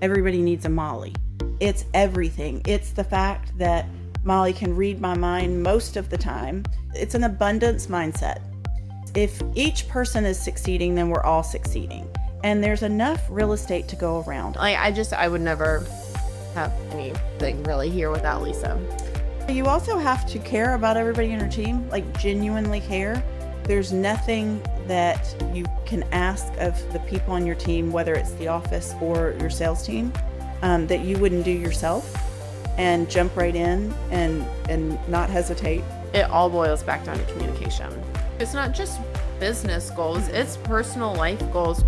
everybody needs a Molly. It's everything. It's the fact that Molly can read my mind most of the time. It's an abundance mindset. If each person is succeeding, then we're all succeeding. And there's enough real estate to go around. I would never have anything really here without Lisa. You also have to care about everybody in your team, like genuinely care. There's nothing that you can ask of the people on your team, whether it's the office or your sales team, that you wouldn't do yourself, and jump right in and not hesitate. It all boils back down to communication. It's not just business goals, it's personal life goals.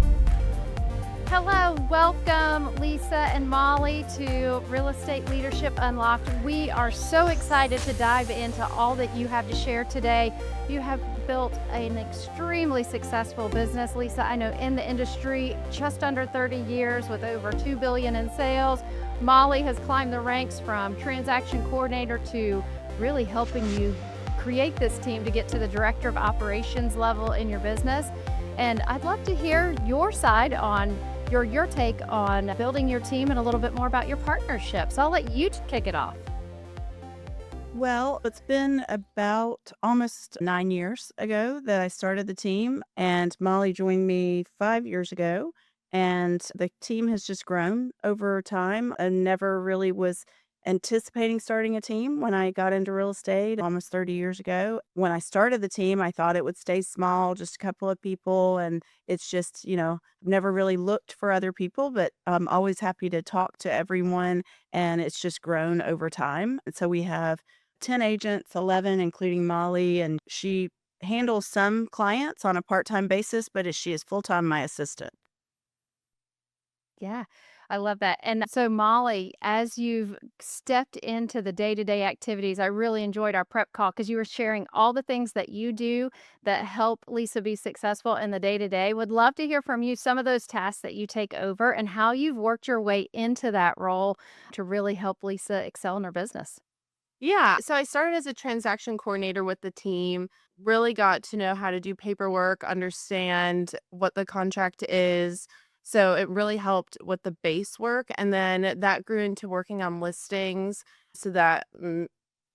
Hello, welcome Lisa and Molly to Real Estate Leadership Unlocked. We are so excited to dive into all that you have to share today. You have built an extremely successful business, Lisa. I know in the industry, just under 30 years with over $2 billion in sales. Molly has climbed the ranks from transaction coordinator to really helping you create this team to get to the director of operations level in your business. And I'd love to hear your side on your take on building your team and a little bit more about your partnerships. I'll let you kick it off. Well, it's been about almost 9 years ago that I started the team, and Molly joined me 5 years ago. And the team has just grown over time. I never really was anticipating starting a team when I got into real estate almost 30 years ago. When I started the team, I thought it would stay small, just a couple of people. And it's just, never really looked for other people, but I'm always happy to talk to everyone. And it's just grown over time. And so we have 10 agents, 11, including Molly, and she handles some clients on a part-time basis, but she is full-time my assistant. Yeah, I love that. And so, Molly, as you've stepped into the day-to-day activities, I really enjoyed our prep call because you were sharing all the things that you do that help Lisa be successful in the day-to-day. Would love to hear from you some of those tasks that you take over and how you've worked your way into that role to really help Lisa excel in her business. Yeah, so I started as a transaction coordinator with the team, really got to know how to do paperwork, understand what the contract is. So it really helped with the base work. And then that grew into working on listings. So that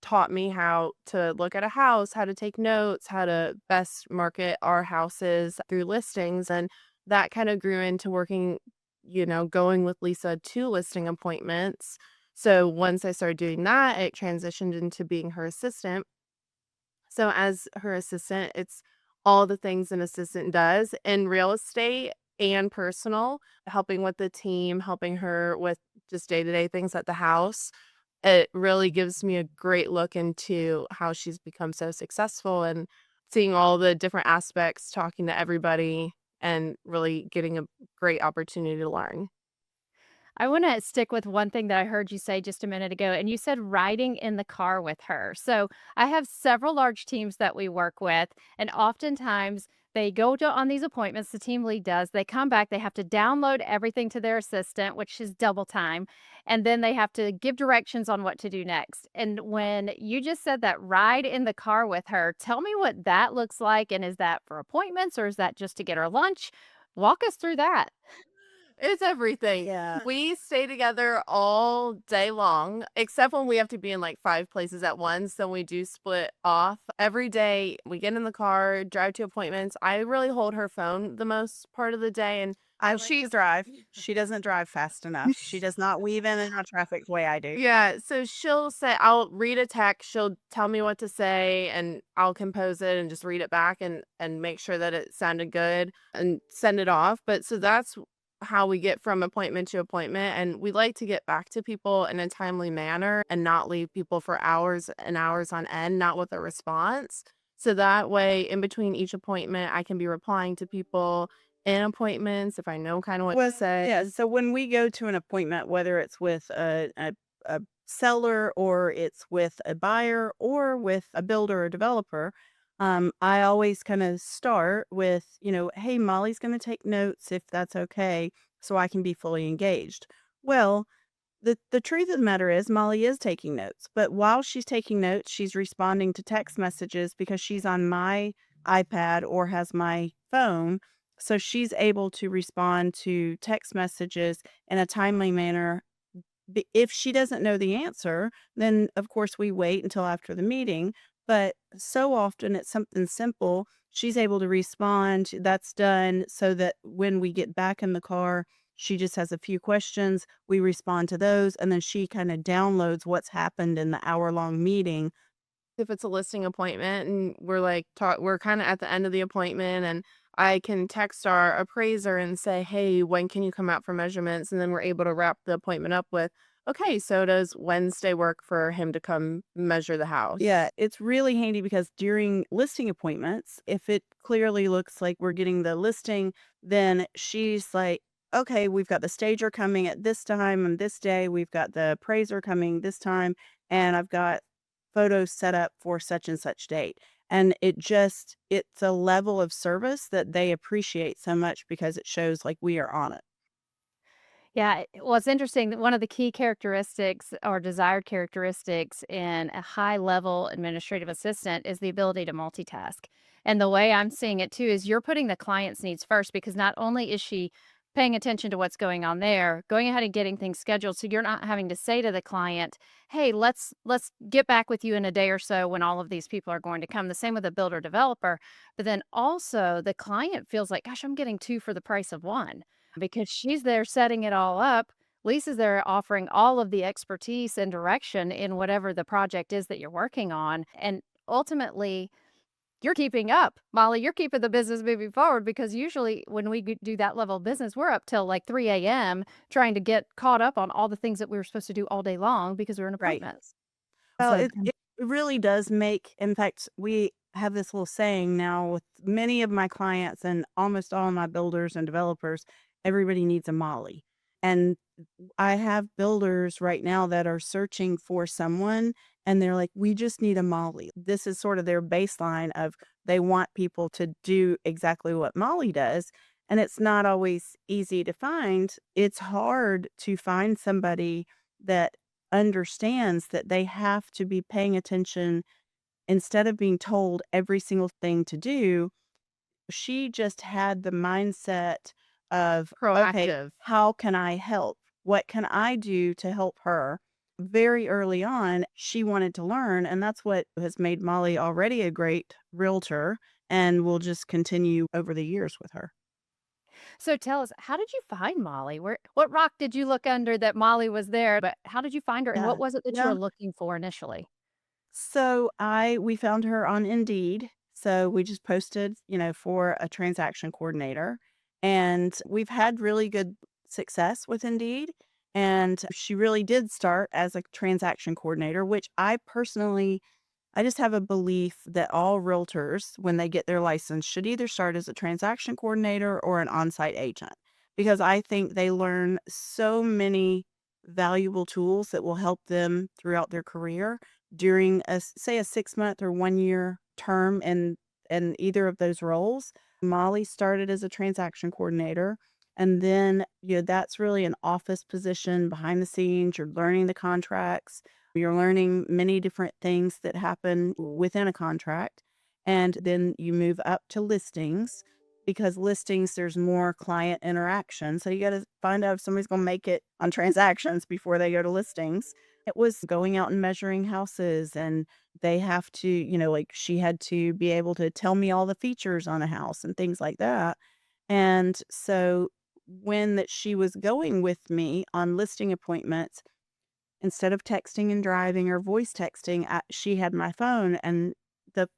taught me how to look at a house, how to take notes, how to best market our houses through listings. And that kind of grew into working, going with Lisa to listing appointments. So once I started doing that, it transitioned into being her assistant. So as her assistant, it's all the things an assistant does in real estate and personal, helping with the team, helping her with just day-to-day things at the house. It really gives me a great look into how she's become so successful and seeing all the different aspects, talking to everybody, and really getting a great opportunity to learn. I want to stick with one thing that I heard you say just a minute ago, and you said riding in the car with her. So I have several large teams that we work with, and oftentimes they go on these appointments, the team lead does. They come back, they have to download everything to their assistant, which is double time, and then they have to give directions on what to do next. And when you just said that ride in the car with her, tell me what that looks like. And is that for appointments or is that just to get her lunch? Walk us through that. It's everything. Yeah. We stay together all day long, except when we have to be in like 5 places at once. Then we do split off. Every day we get in the car, drive to appointments. I really hold her phone the most part of the day. And She drive. She doesn't drive fast enough. She does not weave in and out of traffic the way I do. yeah, so she'll say, I'll read a text, she'll tell me what to say, and I'll compose it and just read it back and make sure that it sounded good and send it off. But so that's how we get from appointment to appointment. And we like to get back to people in a timely manner and not leave people for hours and hours on end, not with a response. So that way, in between each appointment, I can be replying to people in appointments if I know kind of what to say. Yeah. So when we go to an appointment, whether it's with a seller or it's with a buyer or with a builder or developer, I always kind of start with, hey, Molly's going to take notes if that's okay, so I can be fully engaged. Well, the truth of the matter is Molly is taking notes, but while she's taking notes, she's responding to text messages because she's on my iPad or has my phone. So she's able to respond to text messages in a timely manner. If she doesn't know the answer, then of course we wait until after the meeting. But so often it's something simple. She's able to respond. That's done so that when we get back in the car, she just has a few questions. We respond to those, and then she kind of downloads what's happened in the hour-long meeting. If it's a listing appointment and we're kind of at the end of the appointment, and I can text our appraiser and say, "Hey, when can you come out for measurements?" And then we're able to wrap the appointment up with, "Okay, so does Wednesday work for him to come measure the Yeah, house?" it's really handy because during listing appointments, if it clearly looks like we're getting the listing, then she's like, okay, we've got the stager coming at this time and this day. We've got the appraiser coming this time, and I've got photos set up for such and such date. And it's a level of service that they appreciate so much because it shows like we are on it. Yeah, well, it's interesting that one of the key characteristics or desired characteristics in a high-level administrative assistant is the ability to multitask. And the way I'm seeing it too is you're putting the client's needs first because not only is she paying attention to what's going on there, going ahead and getting things scheduled so you're not having to say to the client, "Hey, let's get back with you in a day or so when all of these people are going to come." The same with a builder developer, but then also the client feels like, "Gosh, I'm getting two for the price of one." Because she's there setting it all up. Lisa's there offering all of the expertise and direction in whatever the project is that you're working on. And ultimately, you're keeping up. Molly, you're keeping the business moving forward because usually when we do that level of business, we're up till like 3 a.m. trying to get caught up on all the things that we were supposed to do all day long because we're in Right. appointments. Well, So, it really does make, in fact, we have this little saying now with many of my clients and almost all my builders and developers, everybody needs a Molly. And I have builders right now that are searching for someone and they're like, we just need a Molly. This is sort of their baseline of they want people to do exactly what Molly does. And it's not always easy to find. It's hard to find somebody that understands that they have to be paying attention instead of being told every single thing to do. She just had the mindset of, okay, Proactive. how can I help? What can I do to help her? Very early on, she wanted to learn, and that's what has made Molly already a great realtor and will just continue over the years with her. so tell us, how did you find Molly? What rock did you look under that Molly was there? But how did you find her? And Yeah. what was it that you Yeah. were looking for initially? So we found her on Indeed. So we just posted, for a transaction coordinator. And we've had really good success with Indeed. And she really did start as a transaction coordinator, which I just have a belief that all realtors, when they get their license, should either start as a transaction coordinator or an on-site agent, because I think they learn so many valuable tools that will help them throughout their career during say a 6 month or 1 year term in either of those roles. Molly started as a transaction coordinator. And then, that's really an office position behind the scenes. You're learning the contracts, you're learning many different things that happen within a contract. And then you move up to listings because listings, there's more client interaction. So you got to find out if somebody's going to make it on transactions before they go to listings. It was going out and measuring houses, and they have to, like she had to be able to tell me all the features on a house and things like that. And so when that she was going with me on listing appointments, instead of texting and driving or voice texting, she had my phone, and the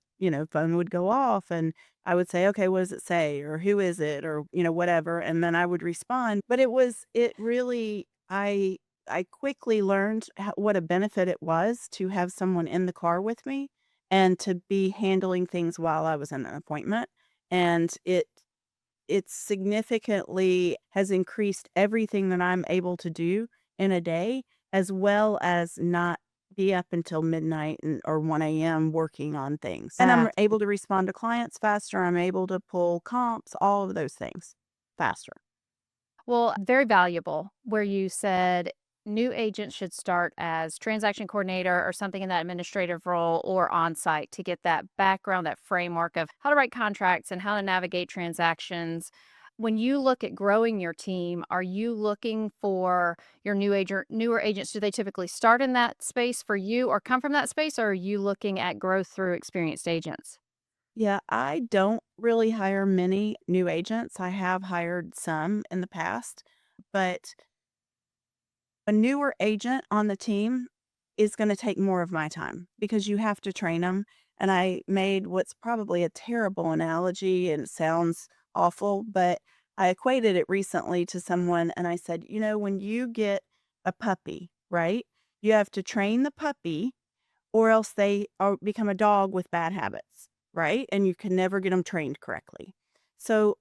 phone would go off, and I would say, "Okay, what does it say?" or "Who is it?" or whatever, and then I would respond. But it really I quickly learned what a benefit it was to have someone in the car with me and to be handling things while I was in an appointment. And it significantly has increased everything that I'm able to do in a day, as well as not be up until midnight or 1 a.m. working on things. And I'm able to respond to clients faster. I'm able to pull comps, all of those things faster. Well, very valuable where you said new agents should start as transaction coordinator or something in that administrative role or on site to get that background, that framework of how to write contracts and how to navigate transactions. When you look at growing your team, are you looking for your newer agents? Do they typically start in that space for you or come from that space, or are you looking at growth through experienced agents? Yeah, I don't really hire many new agents. I have hired some in the past, but a newer agent on the team is gonna take more of my time because you have to train them. And I made what's probably a terrible analogy, and it sounds awful, but I equated it recently to someone, and I said, "You know, when you get a puppy, right? You have to train the puppy or else they are become a dog with bad habits, right? And you can never get them trained correctly." So,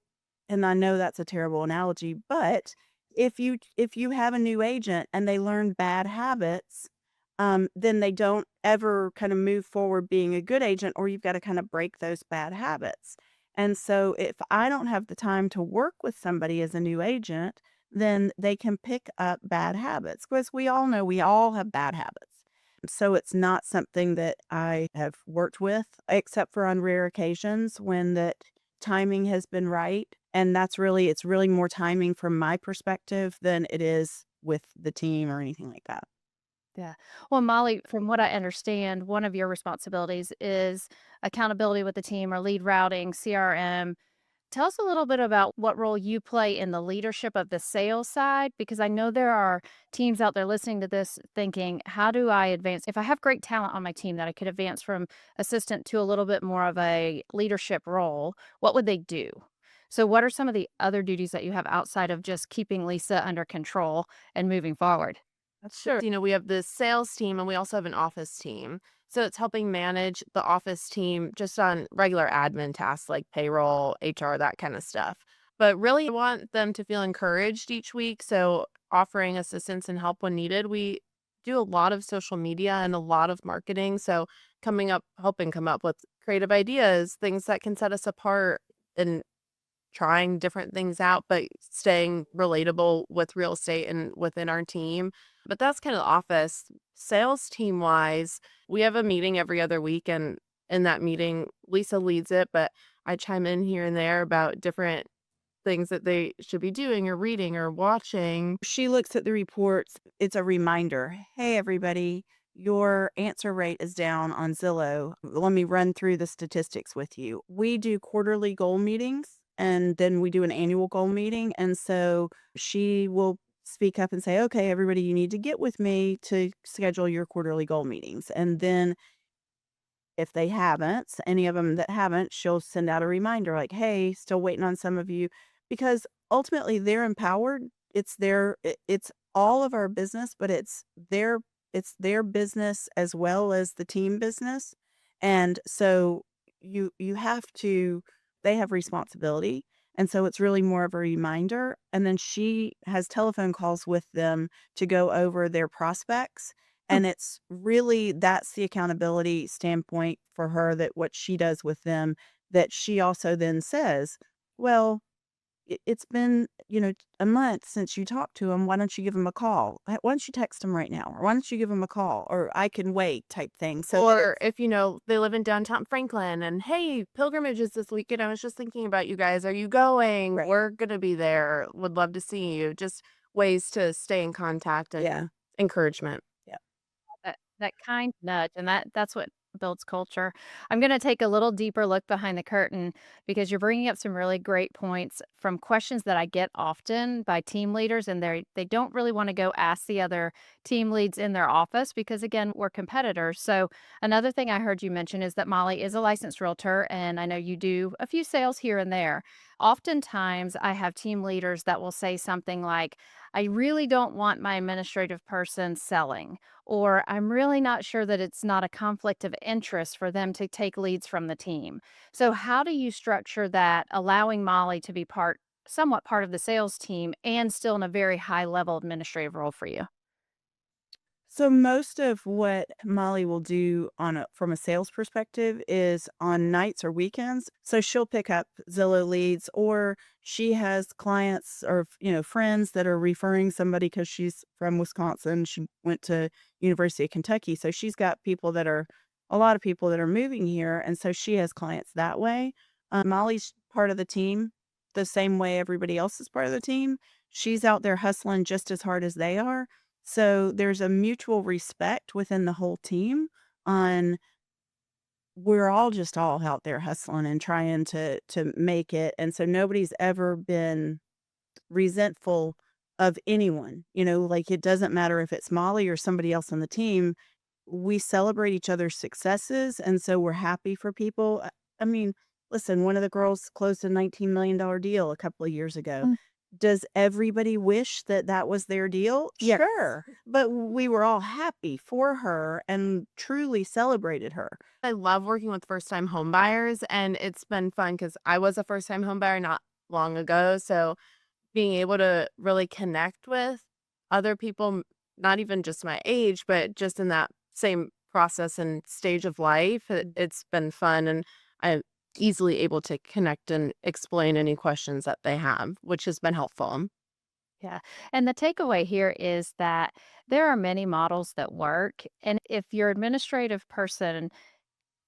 and I know that's a terrible analogy, but if you have a new agent and they learn bad habits, then they don't ever kind of move forward being a good agent, or you've got to kind of break those bad habits. And so, if I don't have the time to work with somebody as a new agent, then they can pick up bad habits because we all know we all have bad habits. So it's not something that I have worked with, except for on rare occasions when that timing has been right. And it's really more timing from my perspective than it is with the team or anything like that. Yeah. Well, Molly, from what I understand, one of your responsibilities is accountability with the team or lead routing, CRM. Tell us a little bit about what role you play in the leadership of the sales side, because I know there are teams out there listening to this thinking, how do I advance? If I have great talent on my team that I could advance from assistant to a little bit more of a leadership role, what would they do? So, what are some of the other duties that you have outside of just keeping Lisa under control and moving forward? Sure. We have this sales team and we also have an office team. So it's helping manage the office team just on regular admin tasks like payroll, HR, that kind of stuff. But really, I want them to feel encouraged each week. So offering assistance and help when needed. We do a lot of social media and a lot of marketing. So helping come up with creative ideas, things that can set us apart, and trying different things out, but staying relatable with real estate and within our team. But that's kind of the office. Sales team wise, we have a meeting every other week, and in that meeting, Lisa leads it, but I chime in here and there about different things that they should be doing or reading or watching. She looks at the reports. It's a reminder. Hey, everybody, your answer rate is down on Zillow. Let me run through the statistics with you. We do quarterly goal meetings and then we do an annual goal meeting. And so she will speak up and say, okay, everybody, you need to get with me to schedule your quarterly goal meetings. And then if they haven't, any of them that haven't, she'll send out a reminder like, "Hey, still waiting on some of you," because ultimately they're empowered. It's all of our business, but it's their business as well as the team business. And so you have to they have responsibility. And so it's really more of a reminder. And then she has telephone calls with them to go over their prospects, and it's really that's the accountability standpoint for her, that what she does with them, that she also then says, "Well, it's been, a month since you talked to him. Why don't you give him a call? Why don't you text him right now? Or why don't you give him a call? Or I can wait," type thing. So that Or it's if, they live in downtown Franklin and, hey, pilgrimages this weekend. I was just thinking about you guys. Are you going? right. We're going to be there. Would love to see you. Just ways to stay in contact and Yeah. encouragement. Yeah. That kind nudge, and that's what builds culture. I'm gonna take a little deeper look behind the curtain because you're bringing up some really great points from questions that I get often by team leaders, and they don't really wanna go ask the other team leads in their office because, again, we're competitors. So, another thing I heard you mention is that Molly is a licensed realtor, and I know you do a few sales here and there. Oftentimes, I have team leaders that will say something like, "I really don't want my administrative person selling," or "I'm really not sure that it's not a conflict of interest for them to take leads from the team." So, how do you structure that, allowing Molly to be somewhat part of the sales team and still in a very high level administrative role for you? So most of what Molly will do from a sales perspective is on nights or weekends. So she'll pick up Zillow leads, or she has clients or friends that are referring somebody because she's from Wisconsin. She went to University of Kentucky, so she's got a lot of people that are moving here, and so she has clients that way. Molly's part of the team the same way everybody else is part of the team. She's out there hustling just as hard as they are, so there's a mutual respect within the whole team on we're all just all out there hustling and trying to make it. And so nobody's ever been resentful of anyone. Like it doesn't matter if it's Molly or somebody else on the team. We celebrate each other's successes, and so we're happy for people. I mean, listen, one of the girls closed a $19 million deal a couple of years ago. Mm. Does everybody wish that that was their deal? Yes. Sure, but we were all happy for her and truly celebrated her. I love working with first-time home buyers, and it's been fun because I was a first-time home buyer not long ago, so being able to really connect with other people, not even just my age, but just in that same process and stage of life, it's been fun, and I'm easily able to connect and explain any questions that they have, which has been helpful. Yeah. And the takeaway here is that there are many models that work. And if your administrative person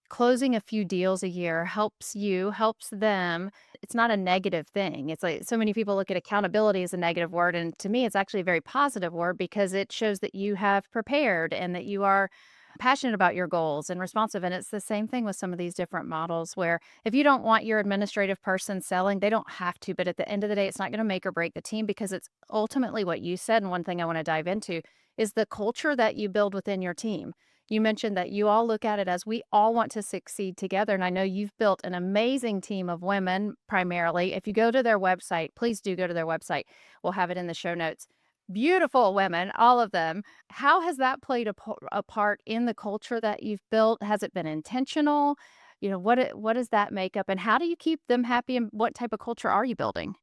closing a few deals a year helps you, helps them, it's not a negative thing. It's like so many people look at accountability as a negative word. And to me, it's actually a very positive word because it shows that you have prepared and that you are passionate about your goals and responsive. And it's the same thing with some of these different models where if you don't want your administrative person selling, they don't have to. But at the end of the day, it's not going to make or break the team because it's ultimately what you said. And one thing I want to dive into is the culture that you build within your team. You mentioned that you all look at it as we all want to succeed together. And I know you've built an amazing team of women primarily. If you go to their website, please do go to their website. We'll have it in the show notes. Beautiful women, all of them. How has that played a part in the culture that you've built? Has it been intentional? What does that make up? And how do you keep them happy? And what type of culture are you building?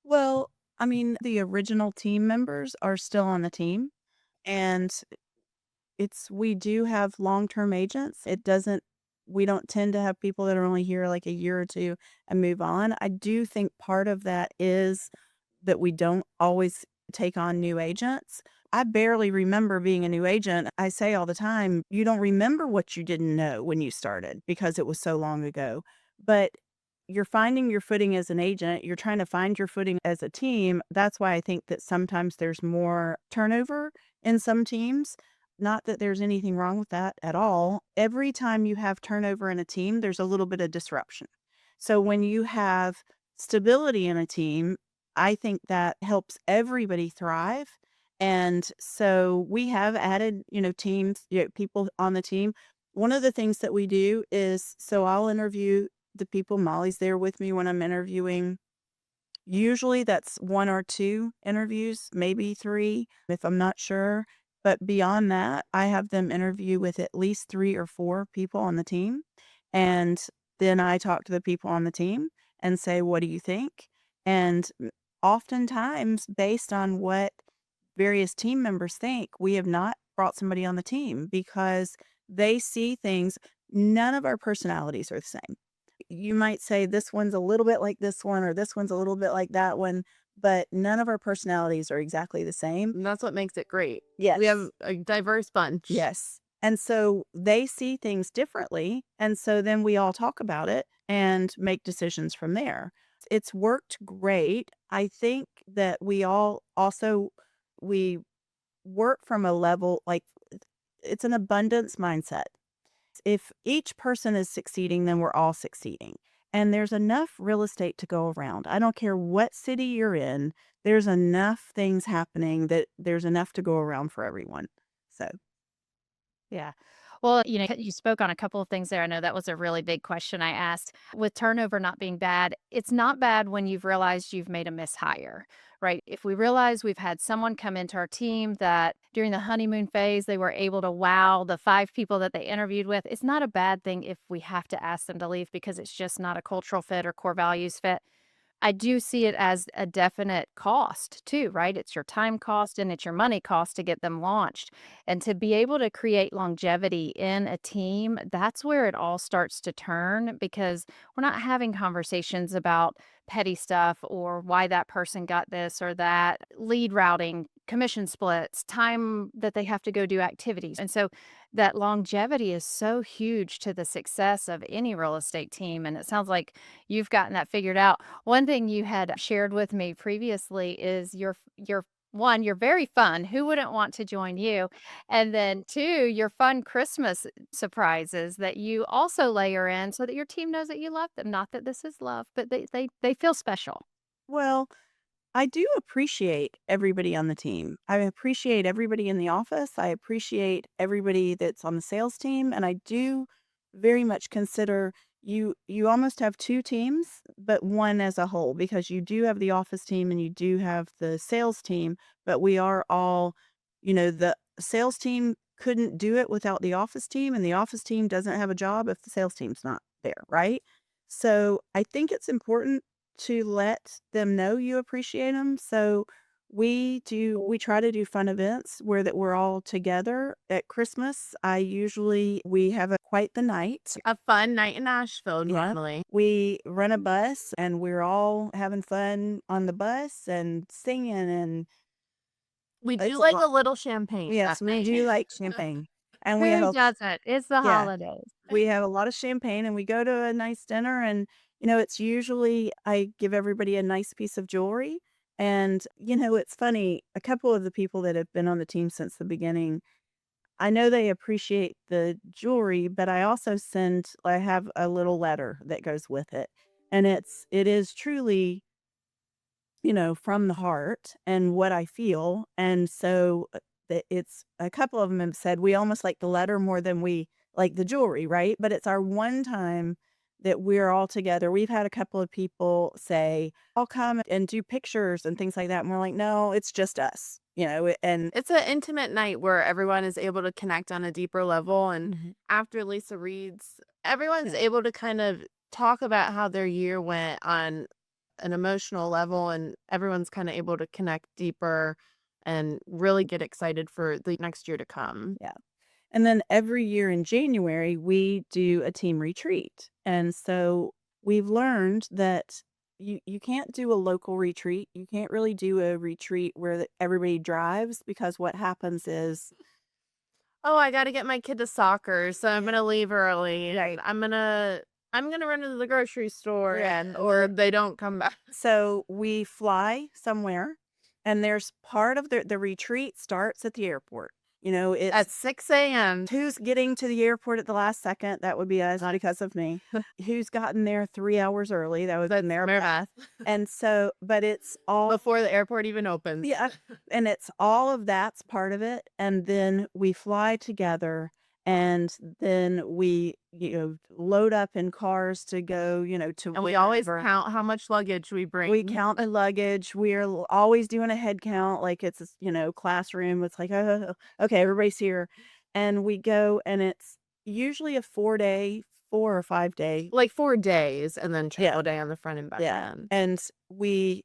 Well, I mean, the original team members are still on the team, and we do have long-term agents. We don't tend to have people that are only here like a year or two and move on. I do think part of that is that we don't always take on new agents. I barely remember being a new agent. I say all the time, you don't remember what you didn't know when you started because it was so long ago. But you're finding your footing as an agent, you're trying to find your footing as a team. That's why I think that sometimes there's more turnover in some teams. Not that there's anything wrong with that at all. Every time you have turnover in a team, there's a little bit of disruption. So when you have stability in a team, I think that helps everybody thrive. And so we have added, teams, people on the team. One of the things that we do is so I'll interview the people. Molly's there with me when I'm interviewing. Usually that's one or two interviews, maybe three, if I'm not sure. But beyond that, I have them interview with at least three or four people on the team. And then I talk to the people on the team and say, what do you think? And oftentimes, based on what various team members think, we have not brought somebody on the team because they see things. None of our personalities are the same. You might say this one's a little bit like this one, or this one's a little bit like that one, but none of our personalities are exactly the same. And that's what makes it great. Yes. We have a diverse bunch. Yes. And so they see things differently. And so then we all talk about it and make decisions from there. It's worked great. I think that we work from a level like it's an abundance mindset. If each person is succeeding, then we're all succeeding. And there's enough real estate to go around. I don't care what city you're in, there's enough things happening that there's enough to go around for everyone. So, Yeah. Well, you spoke on a couple of things there. I know that was a really big question I asked. With turnover not being bad, it's not bad when you've realized you've made a mishire, right? If we realize we've had someone come into our team that during the honeymoon phase, they were able to wow the five people that they interviewed with, it's not a bad thing if we have to ask them to leave because it's just not a cultural fit or core values fit. I do see it as a definite cost too, right? It's your time cost and it's your money cost to get them launched. And to be able to create longevity in a team, that's where it all starts to turn because we're not having conversations about petty stuff or why that person got this or that, lead routing, commission splits, time that they have to go do activities. And so that longevity is so huge to the success of any real estate team. And it sounds like you've gotten that figured out. One thing you had shared with me previously is your one, you're very fun. Who wouldn't want to join you? And then two, your fun Christmas surprises that you also layer in so that your team knows that you love them. Not that this is love, but they feel special. Well, I do appreciate everybody on the team. I appreciate everybody in the office. I appreciate everybody that's on the sales team, and I do very much consider you almost have two teams, but one as a whole because you do have the office team and you do have the sales team, but we are all, the sales team couldn't do it without the office team, and the office team doesn't have a job if the sales team's not there, right? So I think it's important to let them know you appreciate them. So we try to do fun events where that we're all together at Christmas. We have quite the night. A fun night in Nashville Yeah. normally. We rent a bus and we're all having fun on the bus and singing and We it's do a like lot. a little champagne Yes, that we night. do like champagne. And we have Who a doesn't? It's the yeah. holidays. We have a lot of champagne and we go to a nice dinner and it's usually I give everybody a nice piece of jewelry and it's funny, a couple of the people that have been on the team since the beginning, I know they appreciate the jewelry, but I have a little letter that goes with it. And it is truly from the heart and what I feel. And so it's a couple of them have said we almost like the letter more than we like the jewelry, right? But it's our one time that we're all together. We've had a couple of people say, I'll come and do pictures and things like that. And we're like, no, it's just us, and It's an intimate night where everyone is able to connect on a deeper level. And Mhm. after Lisa reads, everyone's Yeah. able to kind of talk about how their year went on an emotional level, and everyone's kind of able to connect deeper and really get excited for the next year to come. Yeah. And then every year in January, we do a team retreat. And so we've learned that you can't do a local retreat. You can't really do a retreat where everybody drives because what happens is Oh, I got to get my kid to soccer, so I'm gonna leave early. right. I'm gonna run to the grocery store, Yeah. and or they don't come back. So we fly somewhere and there's part of the retreat starts at the airport. At It's 6 a.m. who's getting to the airport at the last second? That would be us because of me. Who's gotten there 3 hours early? That would That's been there. Meredith. And so but it's all Before the airport even opens. yeah, and it's all of that's part of it, and then we fly together, and then we, load up in cars to go, to And we always wherever. count how much luggage we bring. We count the luggage. We're always doing a head count, like it's classroom. It's like, oh, okay, everybody's here, and we go, and it's usually a 4 or 5 day. Like 4 days and then Yeah, travel day on the front and back yeah, end. and we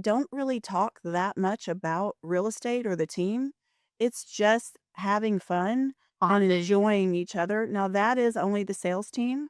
don't really talk that much about real estate or the team. It's just having fun and Bonding. enjoying each other. Now that is only the sales team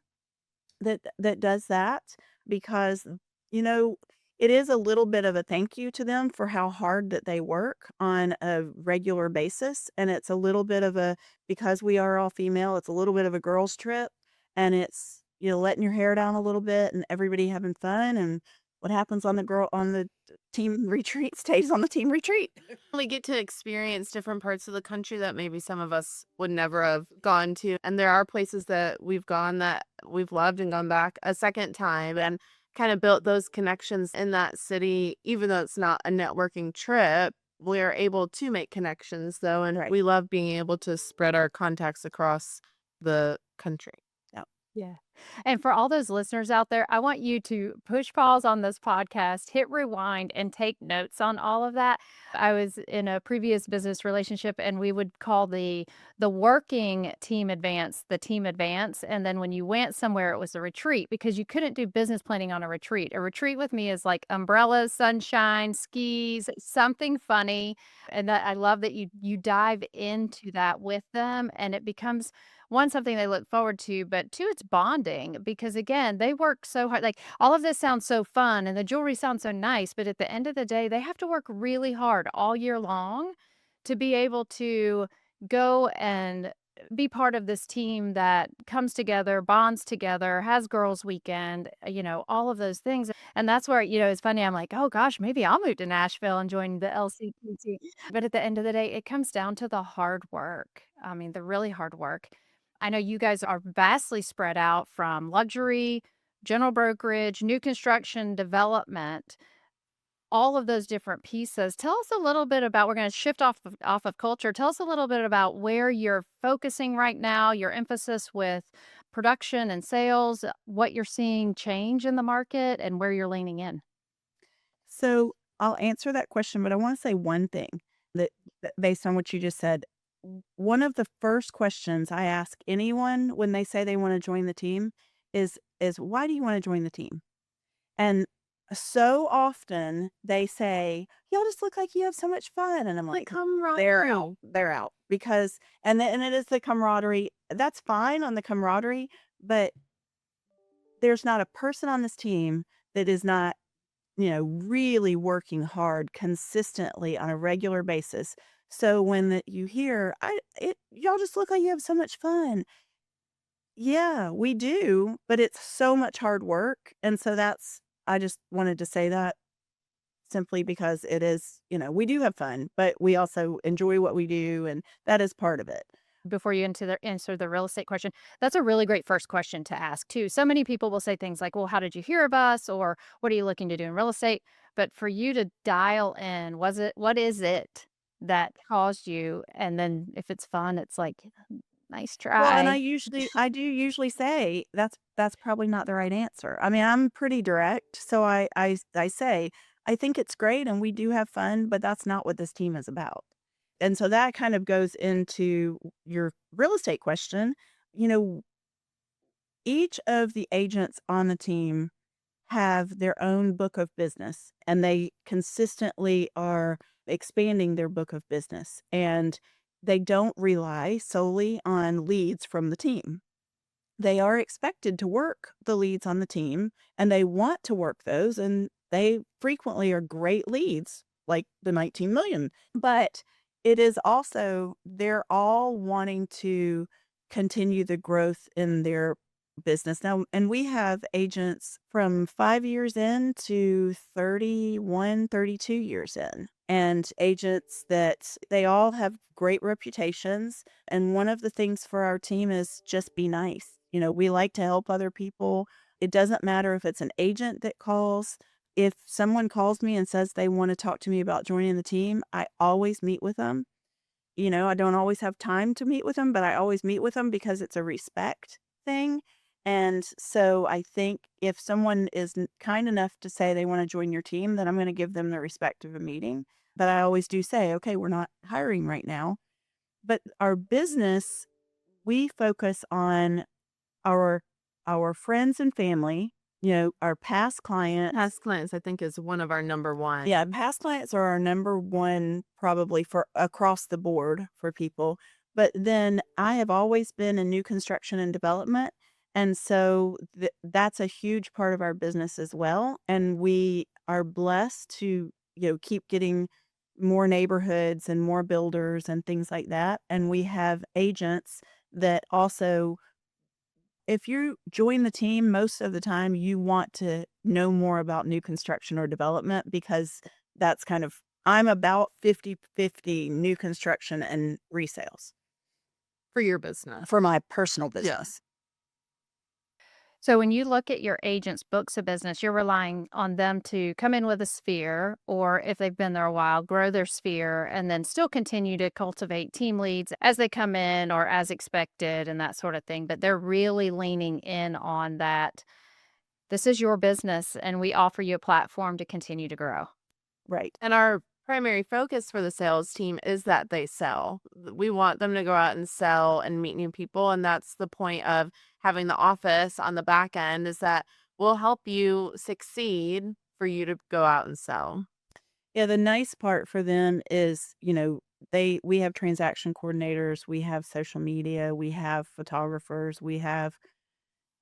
that does that because you know it is a little bit of a thank you to them for how hard that they work on a regular basis, and it's a little bit of a because we are all female, it's a little bit of a girls trip, and it's letting your hair down a little bit and everybody having fun, and what happens on the team retreat stays on the team retreat. We get to experience different parts of the country that maybe some of us would never have gone to. And there are places that we've gone that we've loved and gone back a second time and kind of built those connections in that city, even though it's not a networking trip. We are able to make connections though, and Right. we love being able to spread our contacts across the country. Yeah. Yeah. And for all those listeners out there, I want you to push pause on this podcast, hit rewind, and take notes on all of that. I was in a previous business relationship, and we would call the working team advance the team advance. And then when you went somewhere, it was a retreat because you couldn't do business planning on a retreat. A retreat with me is like umbrellas, sunshine, skis, something funny. And that I love that you dive into that with them, and it becomes one, something they look forward to, but two, it's bonding because again, they work so hard. Like all of this sounds so fun and the jewelry sounds so nice, but at the end of the day, they have to work really hard all year long to be able to go and be part of this team that comes together, bonds together, has girls' weekend, all of those things. And that's where, it's funny. I'm like, oh gosh, maybe I'll move to Nashville and join the LCPT. But at the end of the day, it comes down to the hard work. I mean, the really hard work. I know you guys are vastly spread out from luxury, general brokerage, new construction, development, all of those different pieces. Tell us a little bit about, we're going to shift off of culture. Tell us a little bit about where you're focusing right now, your emphasis with production and sales, what you're seeing change in the market and where you're leaning in. So I'll answer that question, but I want to say one thing that based on what you just said. One of the first questions I ask anyone when they say they want to join the team is why do you want to join the team? And so often they say, y'all just look like you have so much fun. And I'm Like like, they're camaraderie. out. They're out because and it is the camaraderie. That's fine on the camaraderie, but there's not a person on this team that is not, really working hard consistently on a regular basis. So when you hear, y'all just look like you have so much fun. Yeah, we do, but it's so much hard work. And so I just wanted to say that simply because it is, we do have fun, but we also enjoy what we do. And that is part of it. Before you answer the real estate question, that's a really great first question to ask too. So many people will say things like, well, how did you hear of us? Or what are you looking to do in real estate? But for you to dial in, what is it that caused you? And then if it's fun, it's like, nice Well, and try. I do usually say that's probably not the right answer. I mean, I'm pretty direct, so I say I think it's great and we do have fun, but that's not what this team is about. And so that kind of goes into your real estate question. You know, each of the agents on the team have their own book of business and they consistently are expanding their book of business and they don't rely solely on leads from the team. They are expected to work the leads on the team and they want to work those and they frequently are great leads like the 19 million. But it is also they're all wanting to continue the growth in their business now, and we have agents from 5 years in to 31, 32 years in, and agents that they all have great reputations. And one of the things for our team is just be nice. We like to help other people. It doesn't matter if it's an agent that calls. If someone calls me and says they want to talk to me about joining the team, I always meet with them. I don't always have time to meet with them, but I always meet with them because it's a respect thing. And so I think if someone is kind enough to say they want to join your team, then I'm going to give them the respect of a meeting. But I always do say, okay, we're not hiring right now. But our business, we focus on our our friends and family, our past clients. Past clients, I think, is one of our number one. Yeah, past clients are our number one probably for across the board for people. But then I have always been in new construction and development. And so that's a huge part of our business as well. And we are blessed to, keep getting more neighborhoods and more builders and things like that. And we have agents that also if you join the team, most of the time you want to know more about new construction or development because that's kind of I'm about 50-50 new construction and resales For your business. for my personal Yeah. business. So when you look at your agents' books of business, you're relying on them to come in with a sphere, or if they've been there a while, grow their sphere, and then still continue to cultivate team leads as they come in or as expected and that sort of thing. But they're really leaning in on that. This is your business, and we offer you a platform to continue to grow. Right. And our primary focus for the sales team is that they sell. We want them to go out and sell and meet new people. And that's the point of having the office on the back end, is that we'll help you succeed for you to go out and sell. Yeah, the nice part for them is, we have transaction coordinators, we have social media, we have photographers, we have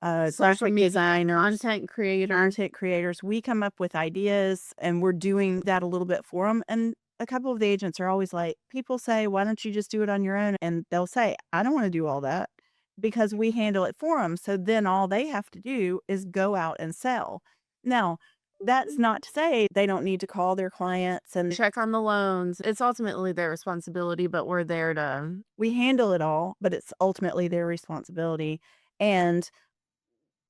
Social graphic media, designers, content creator. content creators. We come up with ideas and we're doing that a little bit for them. And a couple of the agents are always like, people say, why don't you just do it on your own? And they'll say, I don't want to do all that because we handle it for them. So then all they have to do is go out and sell. Now, that's not to say they don't need to call their clients and Check on the loans. It's ultimately their responsibility, but we're there to. we handle it all, but it's ultimately their responsibility. And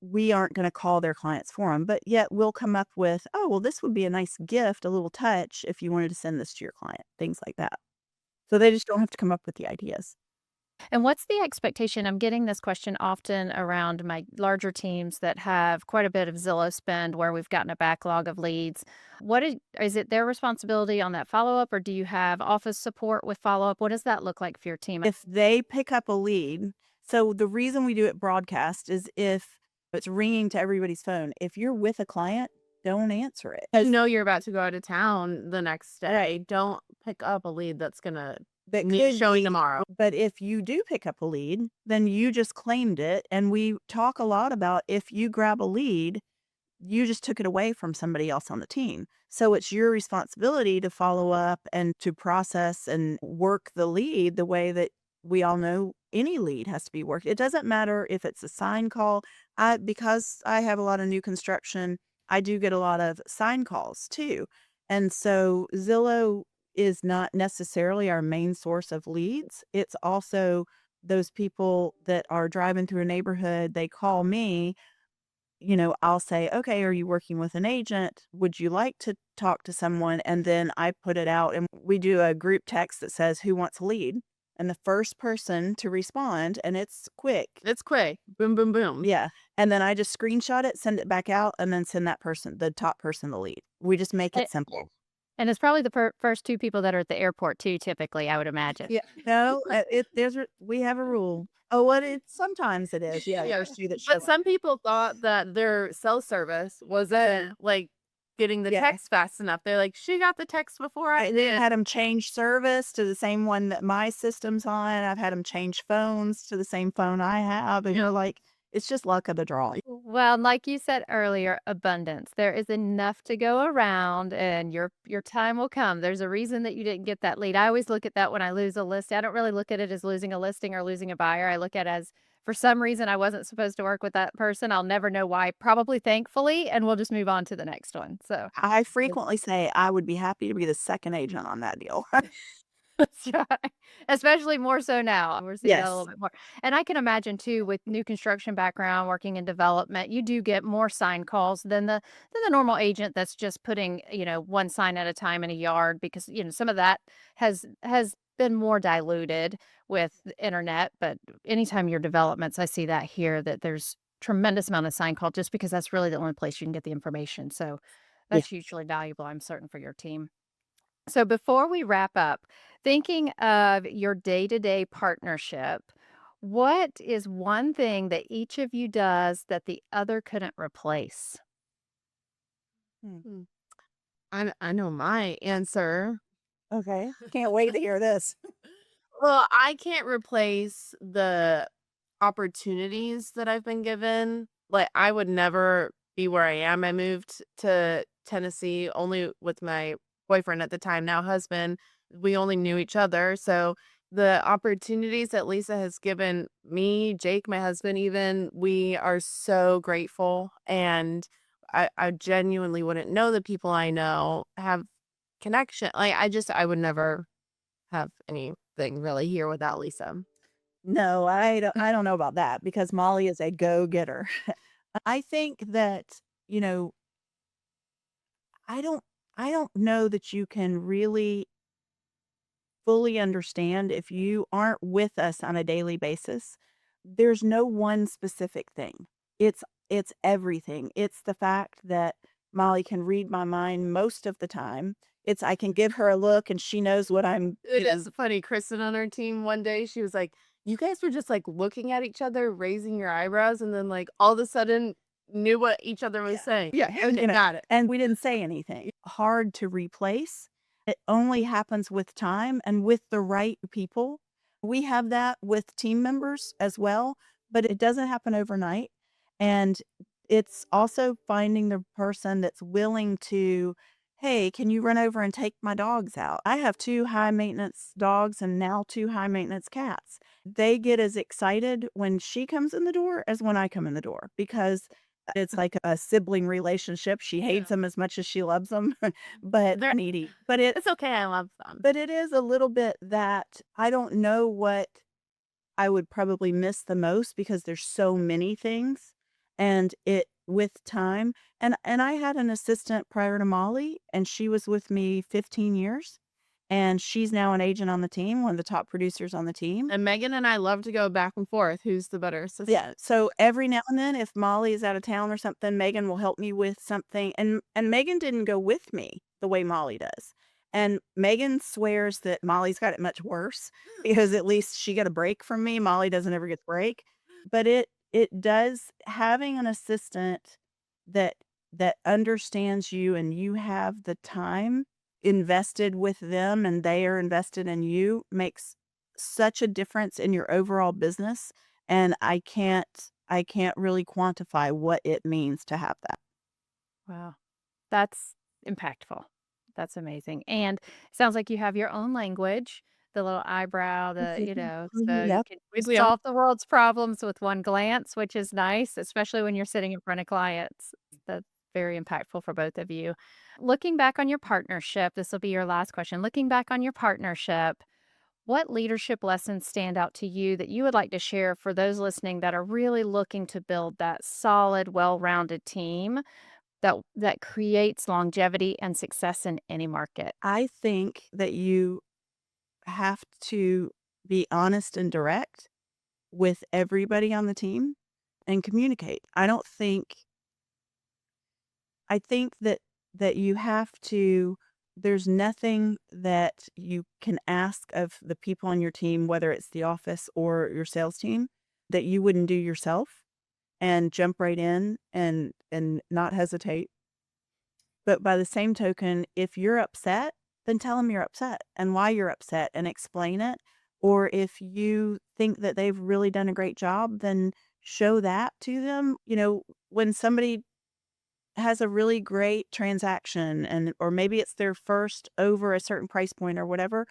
we aren't going to call their clients for them, but yet we'll come up with, oh, well, this would be a nice gift, a little touch if you wanted to send this to your client, things like that. So they just don't have to come up with the ideas. And what's the expectation? I'm getting this question often around my larger teams that have quite a bit of Zillow spend where we've gotten a backlog of leads. Is it their responsibility on that follow up, or do you have office support with follow up? What does that look like for your team? If they pick up a lead, so the reason we do it broadcast is if it's ringing to everybody's phone, if you're with a client, don't answer it. You know you're about to go out of town the next day. Don't pick up a lead that's gonna That need could showing be, tomorrow. but if you do pick up a lead, then you just claimed it. And we talk a lot about if you grab a lead, you just took it away from somebody else on the team. So it's your responsibility to follow up and to process and work the lead the way that we all know any lead has to be worked. It doesn't matter if it's a sign call. Because I have a lot of new construction, I do get a lot of sign calls too. And so Zillow is not necessarily our main source of leads. It's also those people that are driving through a neighborhood, they call me, I'll say, okay, are you working with an agent? Would you like to talk to someone? And then I put it out and we do a group text that says, who wants a lead? And the first person to respond, and it's quick. It's quick. Boom, boom, boom. Yeah. And then I just screenshot it, send it back out, and then send that person, the top person, the lead. We just make it simple. And it's probably the first two people that are at the airport too, typically, I would imagine. Yeah. No, we have a rule. Oh, sometimes it is. Yeah. Yeah. There's two that show But some people thought that their cell service wasn't like getting the Yeah. text fast enough. They're like, she got the text before I I did. had them change service to the same one that my system's on. I've had them change phones to the same phone I have. And it's just luck of the draw. Well, like you said earlier, abundance. There is enough to go around and your time will come. There's a reason that you didn't get that lead. I always look at that when I lose a list. I don't really look at it as losing a listing or losing a buyer. I look at it as for some reason I wasn't supposed to work with that person. I'll never know why, probably thankfully, and we'll just move on to the next one. So I frequently say I would be happy to be the second agent on that deal. that's right. Especially more so now. We're seeing that a little Yes. bit more. And I can imagine too, with new construction background, working in development, you do get more sign calls than the normal agent that's just putting, one sign at a time in a yard because, some of that has been more diluted with the internet. But anytime your developments, I see that here that there's tremendous amount of sign call just because that's really the only place you can get the information. So Yeah. that's hugely valuable, I'm certain, for your team. So before we wrap up, thinking of your day-to-day partnership, what is one thing that each of you does that the other couldn't replace? Hmm. Hmm. I know my answer. Okay. Can't wait to hear this. Well, I can't replace the opportunities that I've been given. Like, I would never be where I am. I moved to Tennessee only with my boyfriend at the time, now husband. We only knew each other. So the opportunities that Lisa has given me, Jake, my husband, even, we are so grateful. And I genuinely wouldn't know the people I know, have connection. Like, I would never have anything really here without Lisa. No, I don't know about that because Molly is a go-getter. I think that, you know, I don't I don't know that you can really fully understand if you aren't with us on a daily basis. There's no one specific thing. It's it's everything. It's the fact that Molly can read my mind most of the time. It's I can give her a look and she knows what I'm, It is funny. Kristen on our team one day, she was like, "You guys were just like looking at each other, raising your eyebrows, and then like all of a sudden knew what each other was yeah. saying." Yeah, Okay, got it. and we didn't say anything. Hard to replace. It only happens with time and with the right people. We have that with team members as well, but it doesn't happen overnight. And it's also finding the person that's willing to, hey, can you run over and take my dogs out? I have two high maintenance dogs and now two high maintenance cats. They get as excited when she comes in the door as when I come in the door because it's like a sibling relationship. She hates Yeah. them as much as she loves them, but They're needy. It's okay, I love them. But it is a little bit that I don't know what I would probably miss the most because there's so many things and it with time and I had an assistant prior to Molly and she was with me 15 years and she's now an agent on the team, one of the top producers on the team. And Megan and I love to go back and forth. Who's the better assistant? Yeah, so every now and then if Molly is out of town or something, Megan will help me with something, and Megan didn't go with me the way Molly does. And Megan swears that Molly's got it much worse because at least she got a break from me. Molly doesn't ever get the break. But it does having an assistant that that understands you and you have the time invested with them and they are invested in you makes such a difference in your overall business and I can't really quantify what it means to have that. Wow. That's impactful. That's amazing. And sounds like you have your own language, the little eyebrow, so Mhm, you yep. can Weekly on solve the world's problems with one glance, which is nice, especially when you're sitting in front of clients. That's very impactful for both of you. Looking back on your partnership, this will be your last question. Looking back on your partnership, what leadership lessons stand out to you that you would like to share for those listening that are really looking to build that solid, well-rounded team that creates longevity and success in any market? I think that you have to be honest and direct with everybody on the team and communicate. I think that you have to there's nothing that you can ask of the people on your team, whether it's the office or your sales team, that you wouldn't do yourself and jump right in and not hesitate. But by the same token, if you're upset, then tell them you're upset and why you're upset and explain it. Or if you think that they've really done a great job, then show that to them. When somebody has a really great transaction and or maybe it's their first over a certain price point or whatever,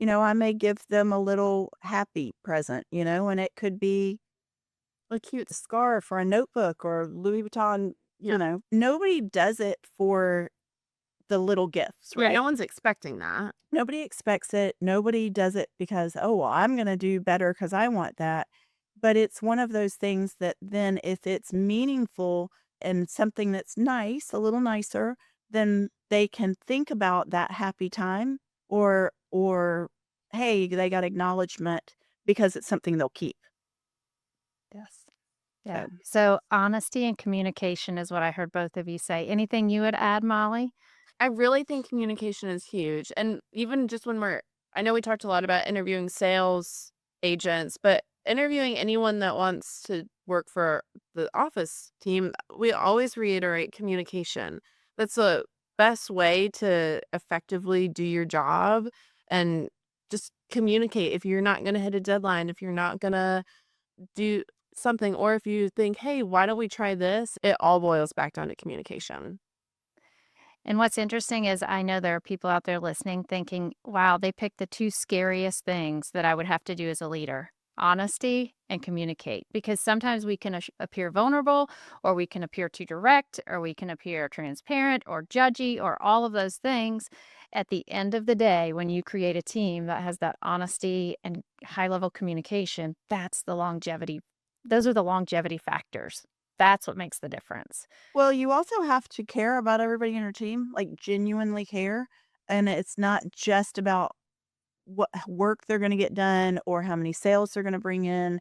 I may give them a little happy present, and it could be a cute scarf or a notebook or Louis Vuitton, Yeah. Nobody does it for the little gifts, Yeah, right? no one's expecting that. Nobody expects it. Nobody does it because, "Oh, well, I'm gonna do better because I want that." But it's one of those things that then if it's meaningful and something that's nice, a little nicer, then they can think about that happy time or, hey, they got acknowledgement because it's something they'll keep. Yes. Yeah. So So honesty and communication is what I heard both of you say. Anything you would add, Molly? I really think communication is huge. And even just I know we talked a lot about interviewing sales agents, but interviewing anyone that wants to work for the office team, we always reiterate communication. That's the best way to effectively do your job and just communicate. If you're not going to hit a deadline, if you're not going to do something, or if you think, hey, why don't we try this? It all boils back down to communication. And what's interesting is I know there are people out there listening thinking, wow, they picked the two scariest things that I would have to do as a leader: honesty and communicate. Because sometimes we can appear vulnerable, or we can appear too direct, or we can appear transparent or judgy, or all of those things. At the end of the day, when you create a team that has that honesty and high level communication, that's the longevity. Those are the longevity factors. That's what makes the difference. Well, you also have to care about everybody in your team, like genuinely care. And it's not just about what work they're going to get done or how many sales they're going to bring in.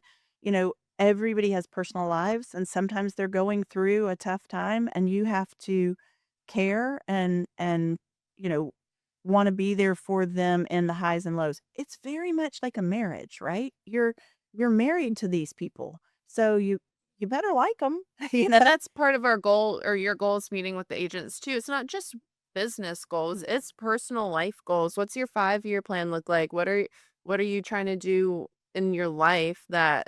Everybody has personal lives and sometimes they're going through a tough time and you have to care and you know want to be there for them in the highs and lows. It's very much like a marriage, right? You're married to these people. So you better like them, you know. That's part of our goal or your goals meeting with the agents too. It's not just business goals, it's personal life goals. What's your 5-year plan look like? What are you trying to do in your life that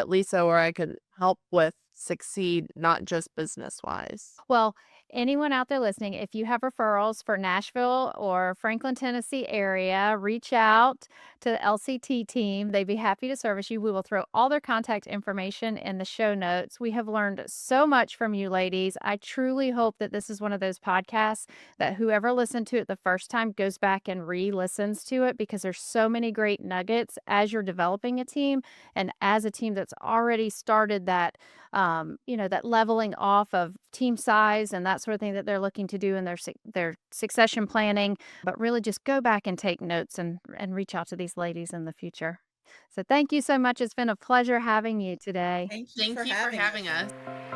Lisa or I could help with succeed, not just business wise? Well, anyone out there listening, if you have referrals for Nashville or Franklin, Tennessee area, reach out to the LCT team. They'd be happy to service you. We will throw all their contact information in the show notes. We have learned so much from you ladies. I truly hope that this is one of those podcasts that whoever listened to it the first time goes back and re-listens to it, because there's so many great nuggets as you're developing a team and as a team that's already started that that leveling off of team size and that sort of thing that they're looking to do in their succession planning. But really just go back and take notes and reach out to these ladies in the future. So thank you so much. It's been a pleasure having you today. Thank you for Thank you for having having us. us.